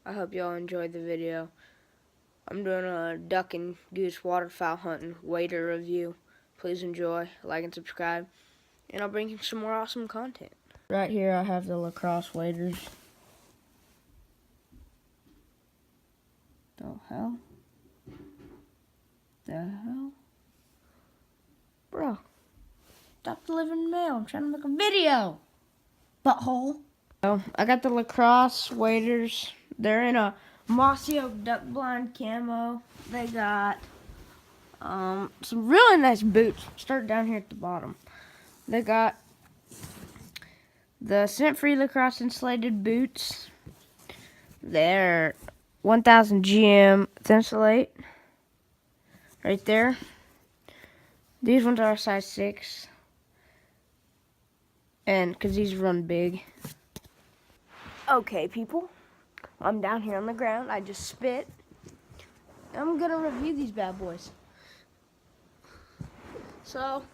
I hope y'all enjoyed the video. I'm doing a duck and goose waterfowl hunting wader review. Please enjoy, like and subscribe, and I'll bring you some more awesome content. Right here I have the Lacrosse waders. The hell? The hell? Bro, stop delivering mail. I'm trying to make a video. Butthole. So, I got the Lacrosse waders. They're in a mossy oak duck blind camo. They got some really nice boots. Start down here at the bottom. They got the scent-free Lacrosse insulated boots. They're 1000 GM Thinsulate. Right there. These ones are a size 6. And because these run big. Okay, people. I'm down here on the ground. I just spit. I'm going to review these bad boys. So,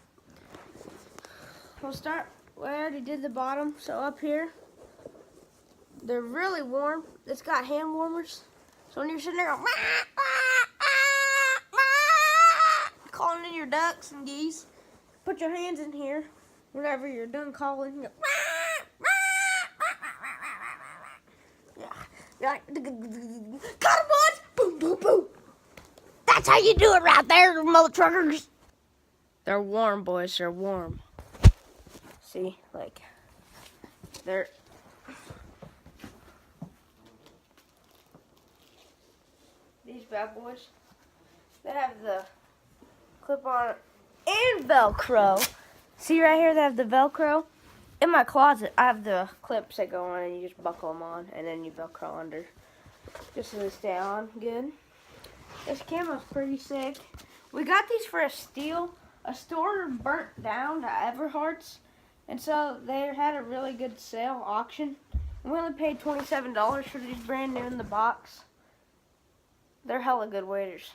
we'll start where I already did the bottom. So up here, they're really warm. It's got hand warmers. So when you're sitting there going, calling in your ducks and geese, put your hands in here whenever you're done calling. You go, you're like, got him, boys! Boom, boom, boom. That's how you do it right there, mother truckers. They're warm, boys. They're warm. See, like, they're... These bad boys, they have the clip-on and Velcro. See right here, they have the Velcro. In my closet, I have the clips that go on, and you just buckle them on, and then you Velcro under, just so they stay on good. This camo's pretty sick. We got these for a steal. A store burnt down to Everhart's, and so they had a really good sale auction. We only paid $27 for these brand new in the box. They're hella good waders.